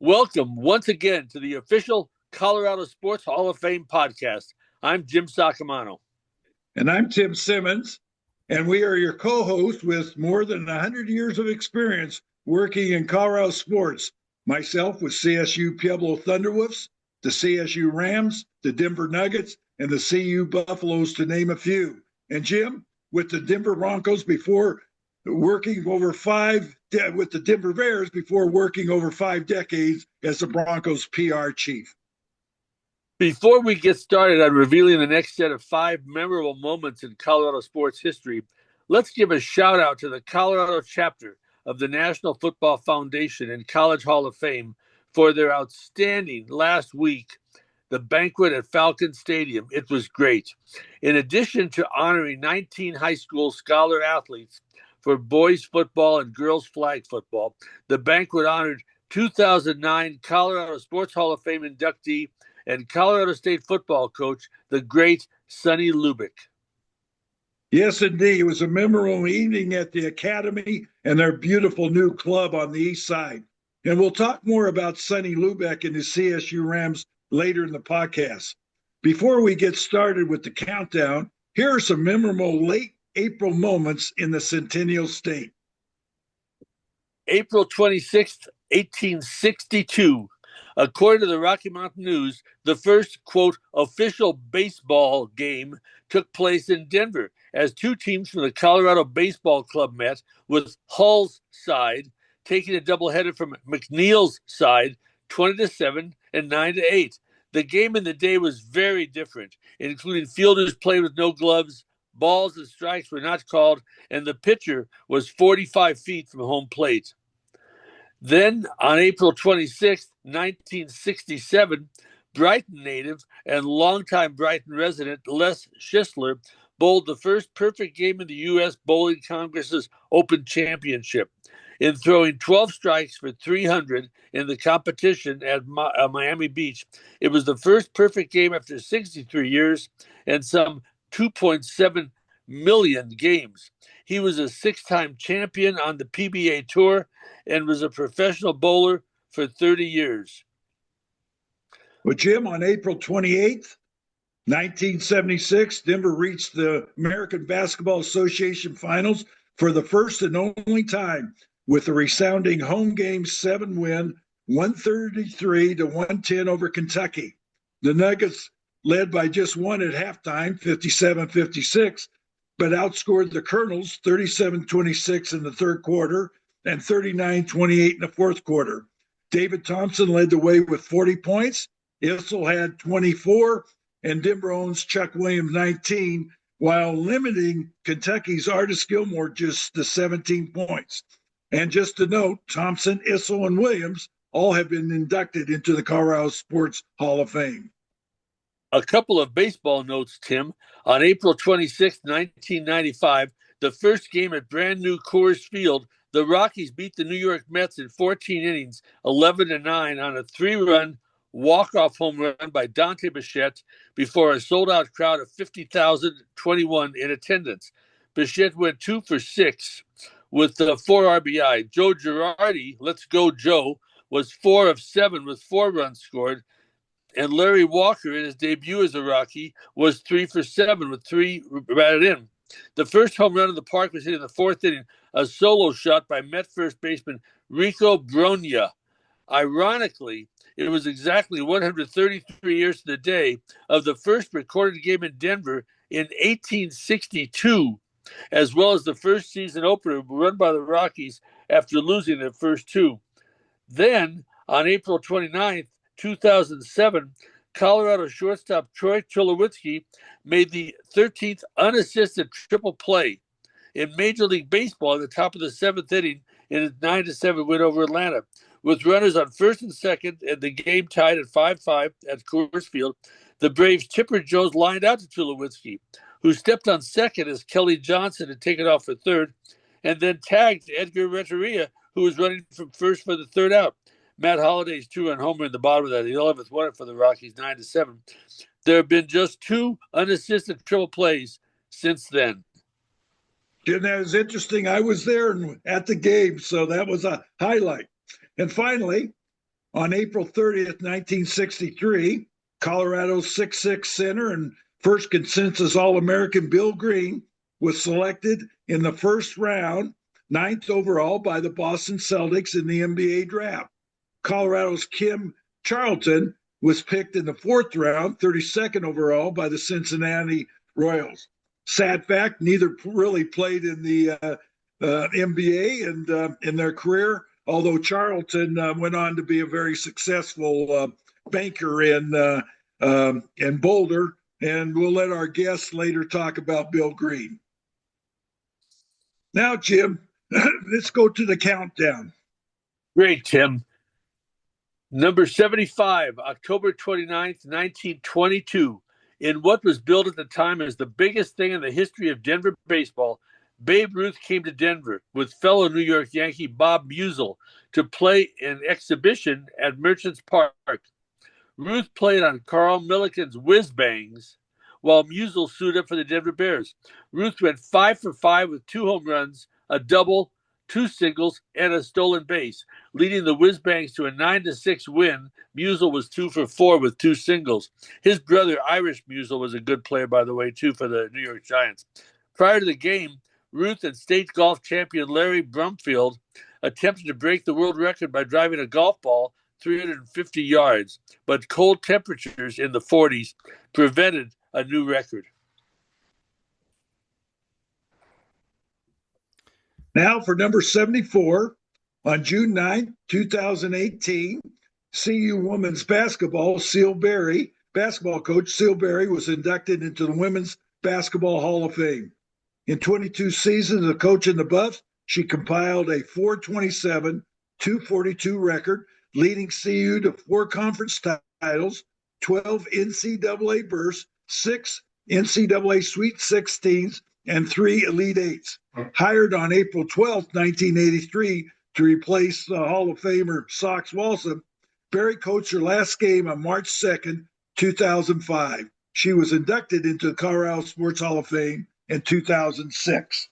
Welcome once again to the official Colorado Sports Hall of Fame podcast. I'm Jim Saccomano. And I'm Tim Simmons, and we are your co-hosts with more than 100 years of experience working in Colorado sports. Myself with CSU Pueblo Thunderwolves, the CSU Rams, the Denver Nuggets, and the CU Buffaloes, to name a few. And Jim, with the Denver Broncos before working over with the Denver Bears before working over 5 decades as the Broncos PR chief. Before we get started on revealing the next set of 5 memorable moments in Colorado sports history, let's give a shout out to the Colorado chapter of the National Football Foundation and College Hall of Fame for their outstanding last week, the banquet at Falcon Stadium. It was great. In addition to honoring 19 high school scholar athletes for boys football and girls flag football, the banquet honored 2009 Colorado Sports Hall of Fame inductee and Colorado State football coach, the great Sonny Lubick. Yes, indeed. It was a memorable evening at the Academy and their beautiful new club on the east side. And we'll talk more about Sonny Lubick and his CSU Rams later in the podcast. Before we get started with the countdown, here are some memorable late April moments in the Centennial State. April 26th, 1862. According to the Rocky Mountain News, the first, quote, official baseball game took place in Denver as 2 teams from the Colorado Baseball Club met, with Hull's side taking a doubleheader from McNeil's side, 20-7 and 9-8. The game in the day was very different, including fielders played with no gloves, balls and strikes were not called, and the pitcher was 45 feet from home plate. Then, on April 26, 1967, Brighton native and longtime Brighton resident Les Schisler bowled the first perfect game in the U.S. Bowling Congress's Open Championship. In throwing 12 strikes for 300 in the competition at Miami Beach, it was the first perfect game after 63 years and some 2.7 million games. He was a 6-time champion on the PBA Tour and was a professional bowler for 30 years. Well, Jim, on April 28th, 1976, Denver reached the American Basketball Association Finals for the first and only time with a resounding home game 7 win, 133-110 over Kentucky. The Nuggets led by just 1 at halftime, 57-56, but outscored the Colonels 37-26 in the third quarter and 39-28 in the fourth quarter. David Thompson led the way with 40 points. Ozzello had 24, and Denver owns Chuck Williams 19, while limiting Kentucky's Artis Gilmore just to 17 points. And just to note, Thompson, Ozzello, and Williams all have been inducted into the Colorado Sports Hall of Fame. A couple of baseball notes, Tim. On April 26, 1995, the first game at brand new Coors Field, the Rockies beat the New York Mets in 14 innings, 11-9 on a 3-run walk-off home run by Dante Bichette before a sold-out crowd of 50,021 in attendance. Bichette went 2 for 6 with 4 RBI. Joe Girardi, let's go Joe, was 4 of 7 with 4 runs scored. And Larry Walker, in his debut as a Rocky, was 3 for 7 with 3 batted in. The first home run of the park was hit in the 4th inning, a solo shot by Met first baseman Rico Brogna. Ironically, it was exactly 133 years to the day of the first recorded game in Denver in 1862, as well as the first season opener run by the Rockies after losing their first 2. Then, on April 29th, 2007, Colorado shortstop Troy Tulowitzki made the 13th unassisted triple play in Major League Baseball at the top of the 7th inning in a 9-7 win over Atlanta. With runners on first and second and the game tied at 5-5 at Coors Field, the Braves' Chipper Jones lined out to Tulowitzki, who stepped on second as Kelly Johnson had taken off for third, and then tagged Edgar Renteria, who was running from first for the third out. Matt Holliday's 2-run homer in the bottom of that, the 11th won it for the Rockies, 9-7. There have been just 2 unassisted triple plays since then. Jim, that was interesting. I was there at the game, so that was a highlight. And finally, On April 30th, 1963, Colorado's 6'6 center and first consensus All-American Bill Green was selected in the first round, ninth overall by the Boston Celtics in the NBA draft. Colorado's Kim Charlton was picked in the fourth round, 32nd overall by the Cincinnati Royals. Sad fact, neither really played in the NBA and in their career, although Charlton went on to be a very successful banker in Boulder. And we'll let our guests later talk about Bill Green. Now, Jim, let's go to the countdown. Great, Tim. Number 75, October 29th, 1922. In what was billed at the time as the biggest thing in the history of Denver baseball, Babe Ruth came to Denver with fellow New York Yankee Bob Musial to play an exhibition at Merchants Park. Ruth played on Carl Milliken's Whiz Bangs, while Musial suited up for the Denver Bears. Ruth went 5 for 5 with 2 home runs, a double, 2 singles, and a stolen base, leading the Whiz Bangs to a 9-6 win. Musial was 2 for 4 with 2 singles. His brother, Irish Musial, was a good player, by the way, too, for the New York Giants. Prior to the game, Ruth and state golf champion Larry Brumfield attempted to break the world record by driving a golf ball 350 yards, but cold temperatures in the 40s prevented a new record. Now for number 74, on June 9th, 2018, CU women's basketball coach Seal Berry was inducted into the Women's Basketball Hall of Fame. In 22 seasons of coaching the Buffs, she compiled a 427, 242 record, leading CU to 4 conference titles, 12 NCAA berths, 6 NCAA Sweet 16s, and 3 Elite Eights. Hired on April 12, 1983, to replace Hall of Famer Sox Walson, Berry coached her last game on March 2nd, 2005. She was inducted into the Colorado Sports Hall of Fame in 2006.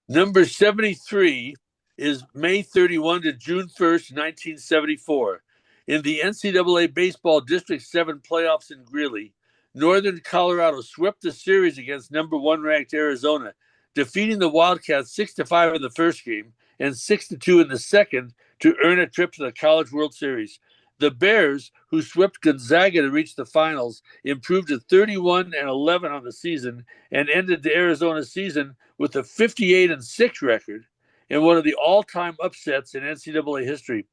Number 73 is May 31 to June 1st, 1974. In the NCAA Baseball District 7 playoffs in Greeley, Northern Colorado swept the series against number 1 ranked Arizona, defeating the Wildcats 6-5 in the first game and 6-2 in the second to earn a trip to the College World Series. The Bears, who swept Gonzaga to reach the finals, improved to 31-11 on the season and ended the Arizona season with a 58-6 record and one of the all-time upsets in NCAA history.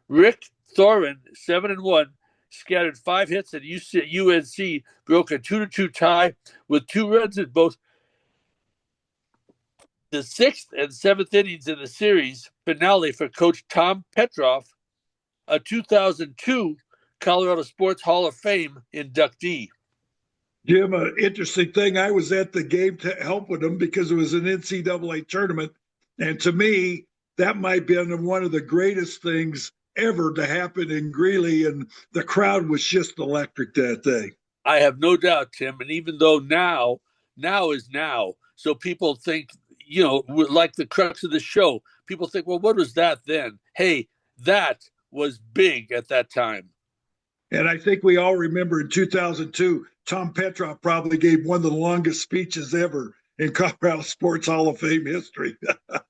Rick Thorin, 7-1, scattered 5 hits at UNC, broke a 2-2 tie with 2 runs in both the 6th and 7th innings in the series finale for Coach Tom Petroff, a 2002 Colorado Sports Hall of Fame inductee. Jim, an interesting thing, I was at the game to help with them because it was an NCAA tournament. And to me, that might be one of the greatest things ever to happen in Greeley. And the crowd was just electric that day. I have no doubt, Tim. And even though now is now. So people think, like the crux of the show, people think, well, what was that then? Hey, that was big at that time. And I think we all remember in 2002, Tom Petroff probably gave one of the longest speeches ever in Colorado Sports Hall of Fame history.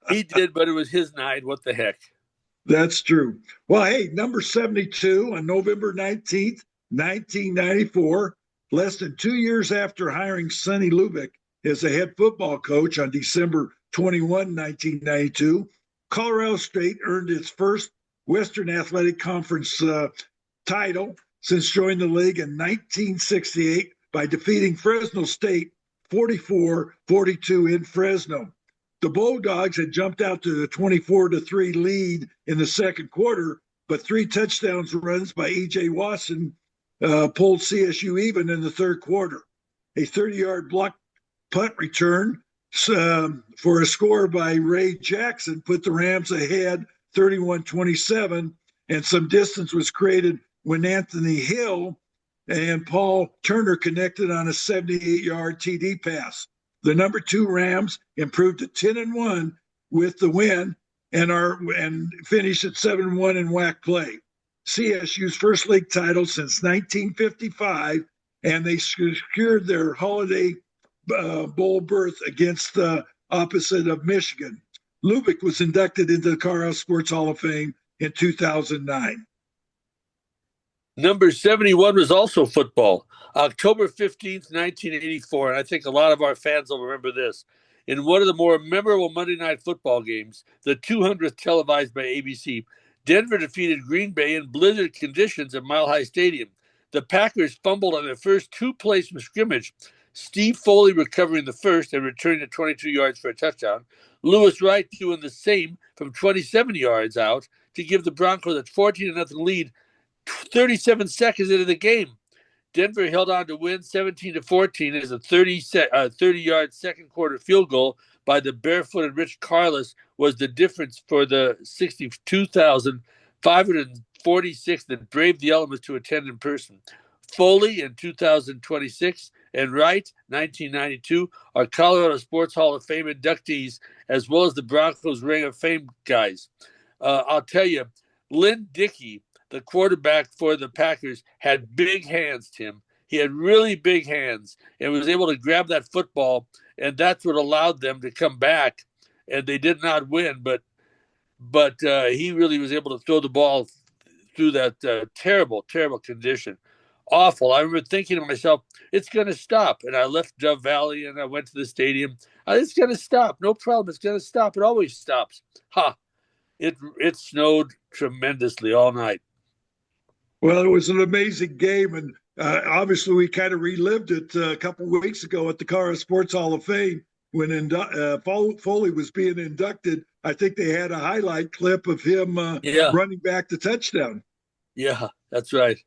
He did, but it was his night. What the heck? That's true. Well, hey, number 72 on November 19th, 1994, less than 2 years after hiring Sonny Lubick as a head football coach on December 21, 1992, Colorado State earned its first Western Athletic Conference title since joining the league in 1968 by defeating Fresno State 44-42 in Fresno. The Bulldogs had jumped out to the 24-3 lead in the second quarter, but 3 touchdowns runs by E.J. Watson pulled CSU even in the third quarter. A 30-yard block punt return for a score by Ray Jackson put the Rams ahead 31-27, and some distance was created when Anthony Hill and Paul Turner connected on a 78-yard TD pass. The number 2 Rams improved to 10-1 with the win and finished at 7-1 in WAC play. CSU's first league title since 1955, and they secured their Holiday Bowl berth against the opposite of Michigan. Lubick was inducted into the Colorado Sports Hall of Fame in 2009. Number 71 was also football. October 15th, 1984, and I think a lot of our fans will remember this. In one of the more memorable Monday Night Football games, the 200th televised by ABC, Denver defeated Green Bay in blizzard conditions at Mile High Stadium. The Packers fumbled on their first two plays from scrimmage, Steve Foley recovering the first and returning it 22 yards for a touchdown, Lewis Wright doing the same from 27 yards out to give the Broncos a 14-0 lead 37 seconds into the game. Denver held on to win 17-14 as a 30-yard second quarter field goal by the barefooted Rich Carlos was the difference for the 62,546 that braved the elements to attend in person. Foley in 2026 and Wright, 1992, are Colorado Sports Hall of Fame inductees, as well as the Broncos Ring of Fame guys. I'll tell you, Lynn Dickey, the quarterback for the Packers, had big hands, Tim. He had really big hands and was able to grab that football, and that's what allowed them to come back. And they did not win, but he really was able to throw the ball through that terrible, terrible condition. Awful. I remember thinking to myself, it's going to stop. And I left Dove Valley and I went to the stadium. It's going to stop. No problem. It's going to stop. It always stops. It snowed tremendously all night. Well, it was an amazing game, and obviously we kind of relived it a couple of weeks ago at the Colorado Sports Hall of Fame when Foley was being inducted. I think they had a highlight clip of him running back the touchdown. Yeah, that's right.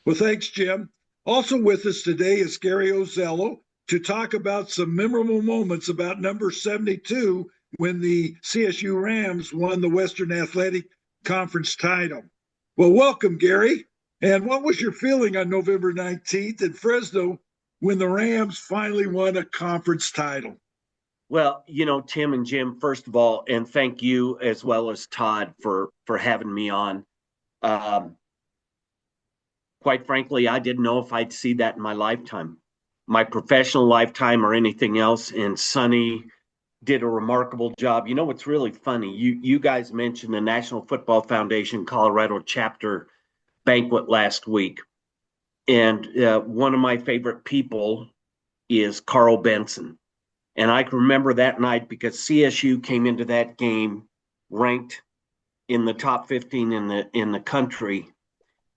Well, thanks, Jim. Also with us today is Gary Ozzello to talk about some memorable moments about number 72 when the CSU Rams won the Western Athletic Conference title. Well, welcome, Gary. And what was your feeling on November 19th in Fresno when the Rams finally won a conference title? Well, Tim and Jim, first of all, and thank you as well as Todd for having me on. Quite frankly, I didn't know if I'd see that in my lifetime, my professional lifetime or anything else. And Sonny did a remarkable job. What's really funny, you guys mentioned the National Football Foundation Colorado chapter banquet last week. And one of my favorite people is Carl Benson. And I can remember that night because CSU came into that game ranked in the top 15 in the country.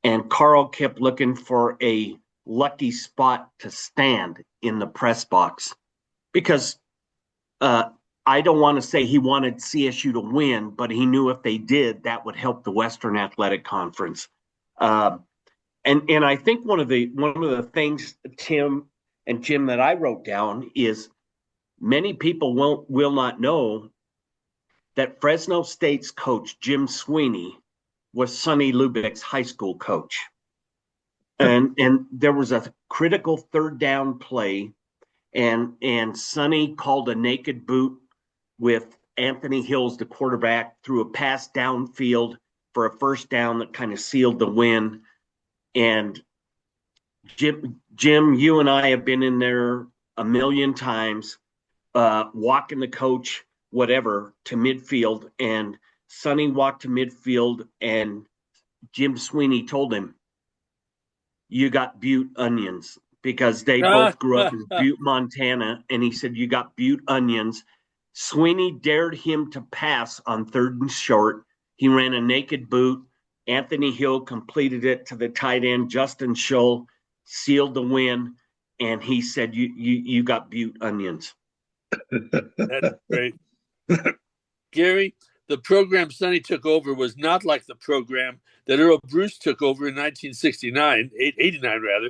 And Carl kept looking for a lucky spot to stand in the press box because I don't want to say he wanted CSU to win, but he knew if they did, that would help the Western Athletic Conference. And I think one of the things, Tim and Jim, that I wrote down is many people will not know that Fresno State's coach, Jim Sweeney, was Sonny Lubick's high school coach. And there was a critical third down play, and Sonny called a naked boot with Anthony Hills, the quarterback, threw a pass downfield for a first down that kind of sealed the win. And Jim, you and I have been in there a million times, walking the coach, whatever, to midfield. And Sonny walked to midfield, and Jim Sweeney told him, "You got Butte onions," because they both grew up in Butte, Montana. And he said, "You got Butte onions." Sweeney dared him to pass on 3rd and short. He ran a naked boot. Anthony Hill completed it to the tight end. Justin Schull sealed the win. And he said, you got Butte onions. That's great. Gary, the program Sonny took over was not like the program that Earl Bruce took over in 89 rather.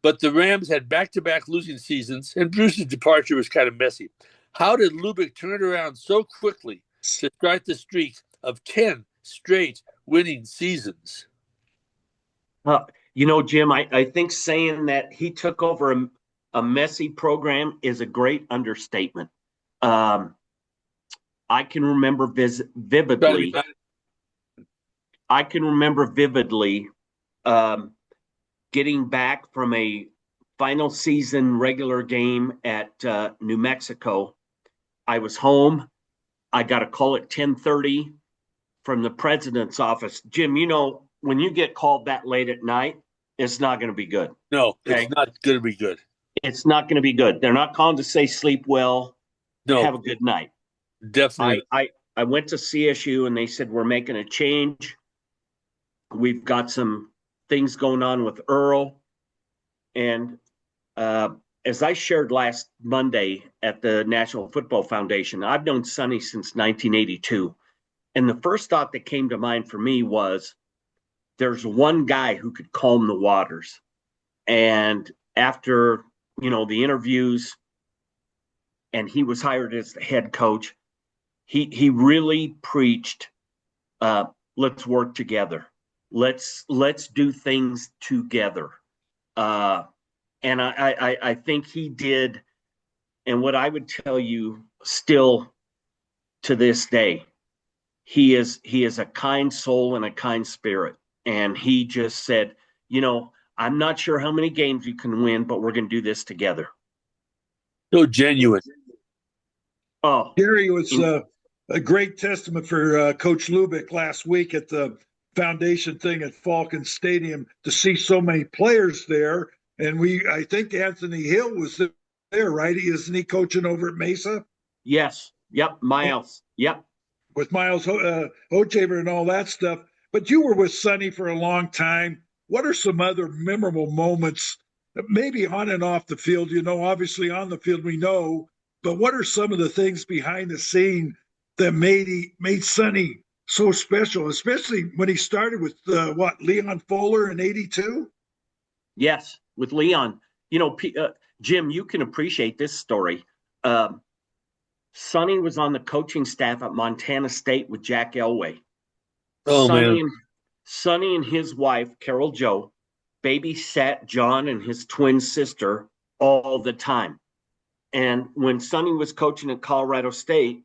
But the Rams had back-to-back losing seasons, and Bruce's departure was kind of messy. How did Lubick turn it around so quickly to start the streak of 10 straight winning seasons? Jim, I think saying that he took over a messy program is a great understatement. I can remember vividly. I can remember vividly getting back from a final season regular game at New Mexico. I was home. I got a call at 10:30 from the president's office. Jim, you know, when you get called that late at night, it's not going to be good. No, Okay? it's not going to be good. It's not going to be good. They're not calling to say sleep well, No, have a good night. definitely. I went to CSU and they said, we're making a change. We've got some things going on with Earl. And as I shared last Monday at the National Football Foundation, I've known Sonny since 1982. And the first thought that came to mind for me was there's one guy who could calm the waters. And after, you know, the interviews, and he was hired as the head coach, he really preached, let's work together. Let's do things together. And I think he did. And what I would tell you still to this day, he is a kind soul and a kind spirit. And he just said, you know, I'm not sure how many games you can win, but we're going to do this together. So genuine. Oh, Gary was a great testament for Coach Lubick last week at the foundation thing at Falcon Stadium to see so many players there. And I think Anthony Hill was there, right? Isn't he coaching over at Mesa? yes. Yep. Miles. Yep. With Miles Hochaber and all that stuff. But you were with Sonny for a long time. What are some other memorable moments, maybe on and off the field? You know, obviously on the field we know, but what are some of the things behind the scene that made Sonny so special, especially when he started with Leon Fuller in '82? Yes, with Leon. You know, Jim, you can appreciate this story. Sonny was on the coaching staff at Montana State with Jack Elway. Oh, man. Sonny and his wife, Carol Jo, babysat John and his twin sister all the time. And when Sonny was coaching at Colorado State,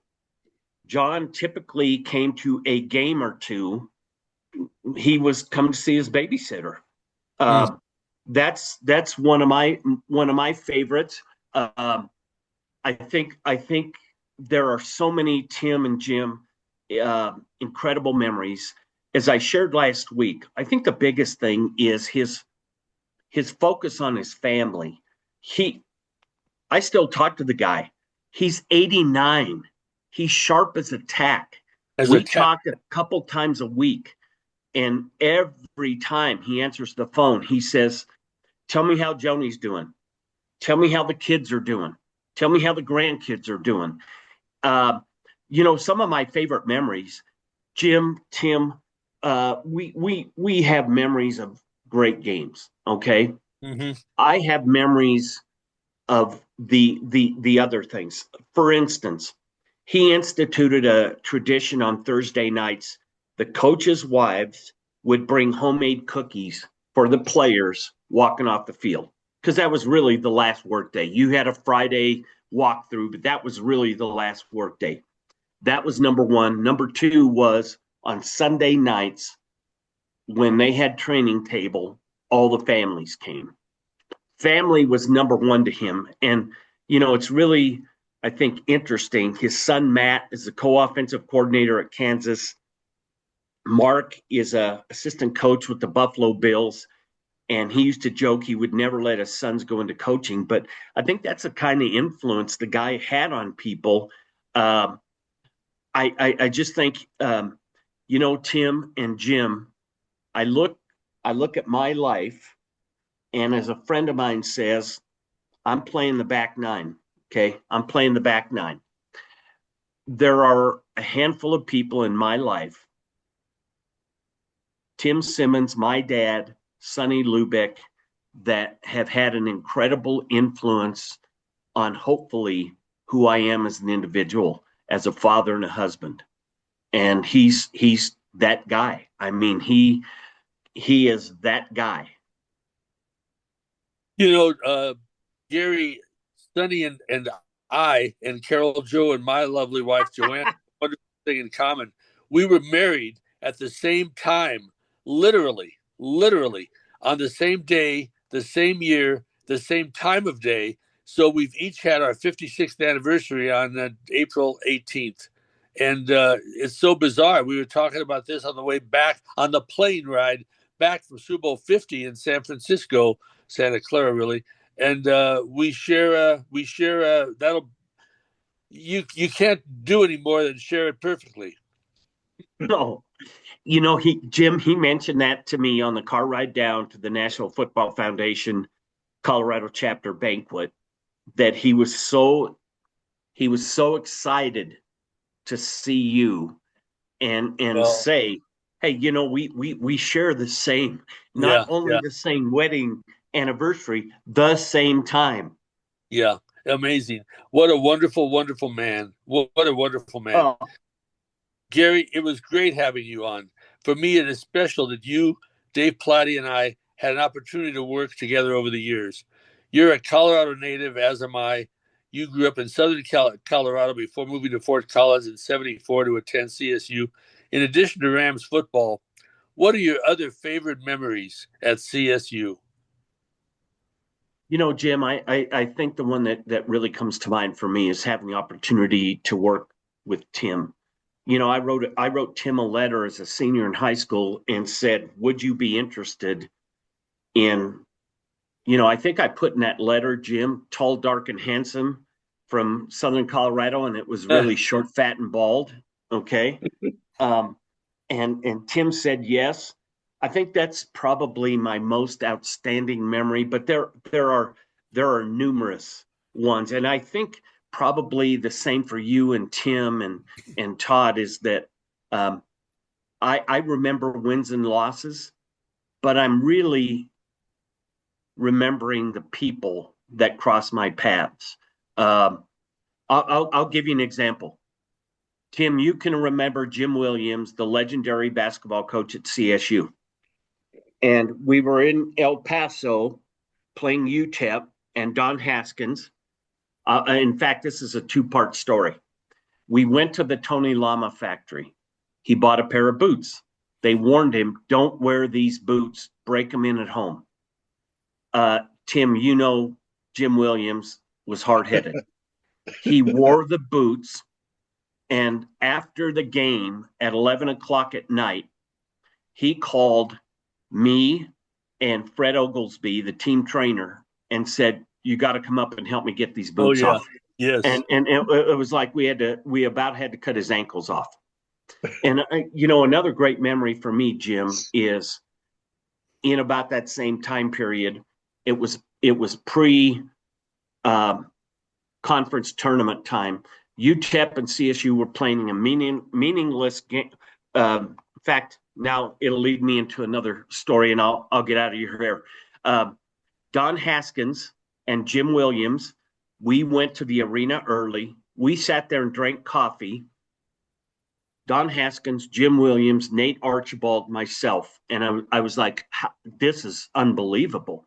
John typically came to a game or two. He was coming to see his babysitter. That's one of my favorites. I think there are so many Tim and Jim incredible memories. As I shared last week, I think the biggest thing is his focus on his family. I still talk to the guy. He's 89. He's sharp as a tack. We talk a couple times a week, and every time he answers the phone, he says, "Tell me how Joni's doing. Tell me how the kids are doing. Tell me how the grandkids are doing." You know, some of my favorite memories, Jim, Tim, we have memories of great games. Okay, I have memories of the other things. For instance, he instituted a tradition on Thursday nights. The coaches' wives would bring homemade cookies for the players walking off the field, because that was really the last work day. You had a Friday walkthrough, but that was really the last work day. That was number one. Number two was on Sunday nights when they had training table, all the families came. Family was number one to him. And, you know, it's really, I think, interesting. His son, Matt, is the co-offensive coordinator at Kansas. Mark is a assistant coach with the Buffalo Bills. And he used to joke he would never let his sons go into coaching. But I think that's the kind of influence the guy had on people. I just think, you know, Tim and Jim, I look at my life, and as a friend of mine says, I'm playing the back nine. Okay, I'm playing the back nine. There are a handful of people in my life, Tim Simmons, my dad, Sonny Lubick, that have had an incredible influence on hopefully who I am as an individual, as a father and a husband. And he's that guy. I mean, he is that guy. You know, Gary, Sonny, and I, and Carol Jo, and my lovely wife Joanne, thing in common. We were married at the same time, literally on the same day, the same year, the same time of day. So we've each had our 56th anniversary on April 18th. And it's so bizarre. We were talking about this on the way back on the plane ride back from Super Bowl 50 in San Francisco, Santa Clara, really. And we share that'll you can't do any more than share it perfectly. No, Jim, he mentioned that to me on the car ride down to the National Football Foundation Colorado chapter banquet, that he was so excited to see you and Well, say, hey, we share the same, not yeah, only yeah, the same wedding anniversary, the same time. yeah. Amazing. What a wonderful, wonderful man. What a wonderful man. Oh, Gary, it was great having you on. For me, it is special that you, Dave Plotty, and I had an opportunity to work together over the years. You're a Colorado native, as am I. You grew up in Southern Colorado before moving to Fort Collins in '74 to attend CSU. In addition to Rams football, what are your other favorite memories at CSU? Jim, I think the one that really comes to mind for me is having the opportunity to work with Tim. I wrote Tim a letter as a senior in high school and said, would you be interested in, I think I put in that letter, Jim, tall, dark, and handsome from Southern Colorado, and it was really short, fat, and bald. Okay. Um, and Tim said yes. I think that's probably my most outstanding memory, but there are numerous ones, and I think probably the same for you and Tim and Todd is that um, I remember wins and losses, but I'm really remembering the people that cross my paths. Um, I'll give you an example. Tim, you can remember Jim Williams, the legendary basketball coach at CSU. And we were in El Paso playing UTEP and Don Haskins. In fact, this is a two-part story. We went to the Tony Lama factory. He bought a pair of boots. They warned him, don't wear these boots, break them in at home. Tim, Jim Williams was hard-headed. He wore the boots, and after the game at 11 o'clock at night, he called me and Fred Oglesby, the team trainer, and said, you got to come up and help me get these Oh boots yeah, off. yes. And it was like we about had to cut his ankles off. And another great memory for me, Jim, is in about that same time period. It was pre conference tournament time. UTEP and CSU were playing a meaningless game. In fact, now it'll lead me into another story, and I'll get out of your hair. Don Haskins and Jim Williams, we went to the arena early. We sat there and drank coffee. Don Haskins, Jim Williams, Nate Archibald, myself, and I was like, this is unbelievable.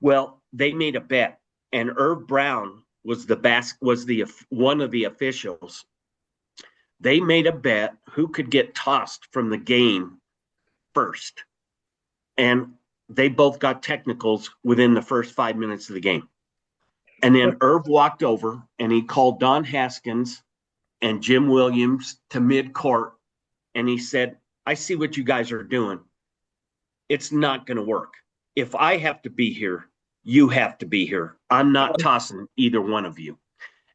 Well, they made a bet, and Irv Brown was the one of the officials. They made a bet who could get tossed from the game first, and they both got technicals within the first 5 minutes of the game. And then Irv walked over and he called Don Haskins and Jim Williams to mid-court, and he said, I see what you guys are doing. It's not going to work. If I have to be here, you have to be here. I'm not tossing either one of you.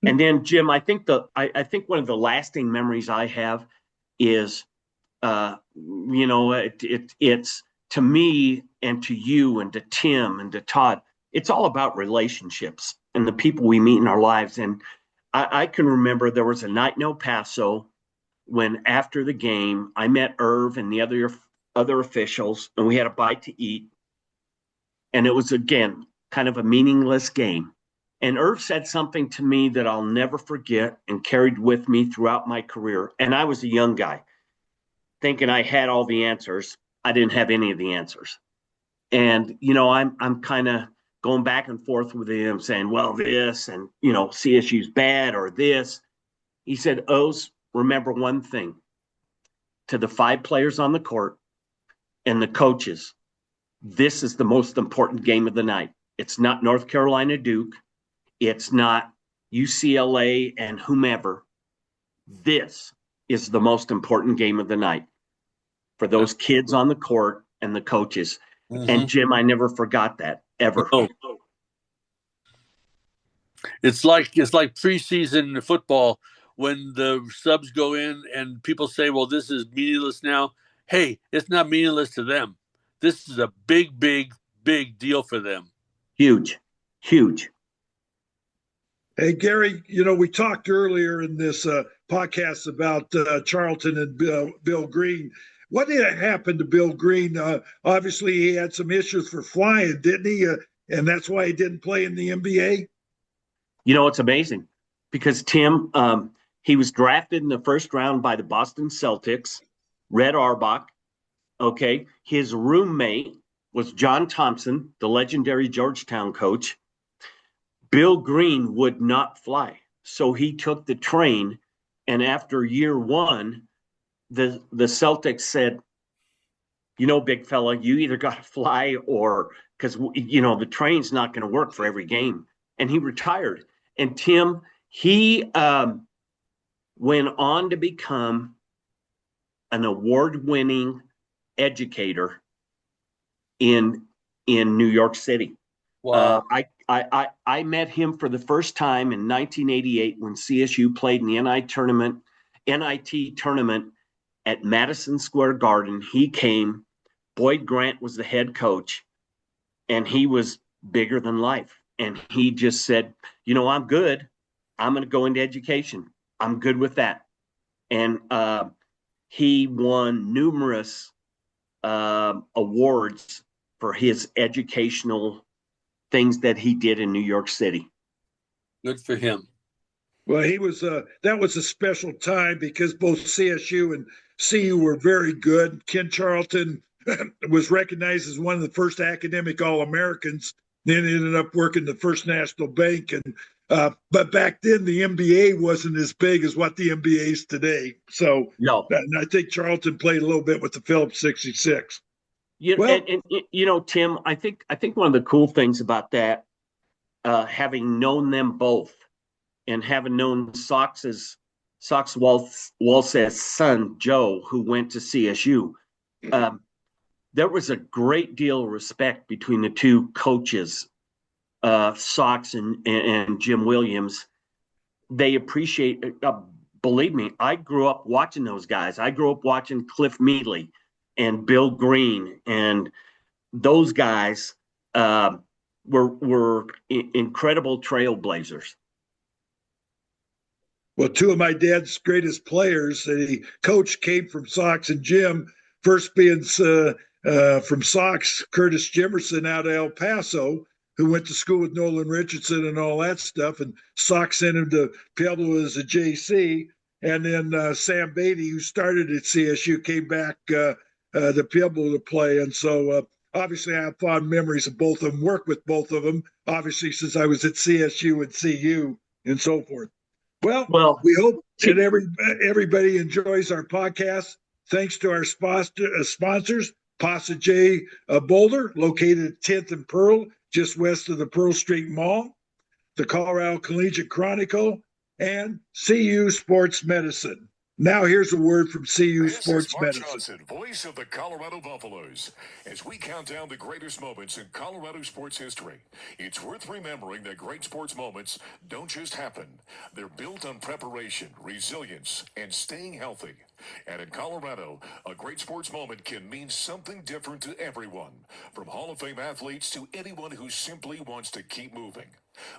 And then, Jim, I think one of the lasting memories I have is, it's to me and to you and to Tim and to Todd, it's all about relationships and the people we meet in our lives. And I can remember there was a night in El Paso when after the game, I met Irv and the other officials, and we had a bite to eat. And it was, again, kind of a meaningless game. And Irv said something to me that I'll never forget and carried with me throughout my career. And I was a young guy thinking I had all the answers. I didn't have any of the answers. And, I'm kind of going back and forth with him saying, well, this and, CSU's bad or this. He said, Oz, remember one thing. To the 5 players on the court and the coaches, this is the most important game of the night. It's not North Carolina Duke. It's not UCLA and whomever. This is the most important game of the night for those kids on the court and the coaches. Mm-hmm. And Jim, I never forgot that, ever. No. It's like preseason football when the subs go in and people say, well, this is meaningless now. Hey, it's not meaningless to them. This is a big, big, big deal for them. Huge. Hey, Gary, we talked earlier in this podcast about Charlton and Bill Green. What did happen to Bill Green? Obviously, he had some issues for flying, didn't he? And that's why he didn't play in the NBA? It's amazing because, Tim, he was drafted in the first round by the Boston Celtics, Red Auerbach. Okay. His roommate was John Thompson, the legendary Georgetown coach. Bill Green would not fly. So he took the train. And after year 1, the Celtics said, big fella, you either got to fly or because, the train's not going to work for every game. And he retired. And Tim, he went on to become an award-winning educator in New York City. Wow. I met him for the first time in 1988 when CSU played in the NIT tournament at Madison Square Garden. He came. Boyd Grant was the head coach, and he was bigger than life. And he just said, I'm good. I'm going to go into education. I'm good with that. And he won numerous awards for his educational things that he did in New York City. Good for him. Well, he was that was a special time because both CSU and CU were very good. Ken Charlton was recognized as one of the first academic All-Americans, then ended up working the First National Bank. And but back then, the NBA wasn't as big as what the NBA is today. So no. And I think Charlton played a little bit with the Phillips 66. Tim, I think one of the cool things about that, having known them both and having known Sox Walsh's son, Joe, who went to CSU, there was a great deal of respect between the two coaches, Sox and Jim Williams. They appreciate, believe me, I grew up watching those guys. I grew up watching Cliff Meadley and Bill Green, and those guys were incredible trailblazers. Well, 2 of my dad's greatest players that he coached came from Sox and Jim. First being from Sox, Curtis Jimerson out of El Paso, who went to school with Nolan Richardson and all that stuff. And Sox sent him to Pueblo as a JC. And then Sam Beatty, who started at CSU, came back to Pueblo to play. And so obviously I have fond memories of both of them, worked with both of them, obviously since I was at CSU and CU and so forth. Well, we hope that everybody enjoys our podcast. Thanks to our sponsors, Pasa J Boulder, located at 10th and Pearl, just west of the Pearl Street Mall, the Colorado Collegiate Chronicle, and CU Sports Medicine. Now here's a word from CU Sports Medicine. Johnson, voice of the Colorado Buffaloes. As we count down the greatest moments in Colorado sports history, it's worth remembering that great sports moments don't just happen. They're built on preparation, resilience, and staying healthy. And in Colorado, a great sports moment can mean something different to everyone, from Hall of Fame athletes to anyone who simply wants to keep moving.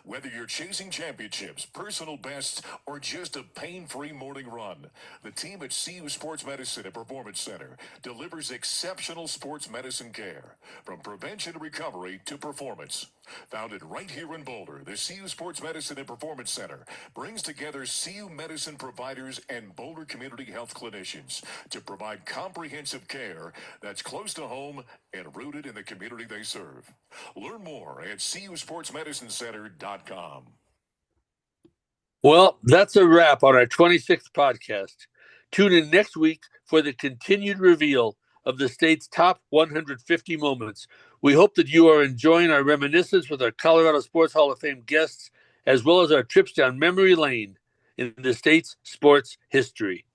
Whether you're chasing championships, personal bests, or just a pain-free morning run, the team at CU Sports Medicine and Performance Center delivers exceptional sports medicine care, from prevention and recovery to performance. Founded right here in Boulder, the CU Sports Medicine and Performance Center brings together CU medicine providers and Boulder community health clinicians to provide comprehensive care that's close to home and rooted in the community they serve. Learn more at cusportsmedicincenter.com. Well, that's a wrap on our 26th podcast. Tune in next week for the continued reveal of the state's top 150 moments. We hope that you are enjoying our reminiscence with our Colorado Sports Hall of Fame guests, as well as our trips down memory lane in the state's sports history.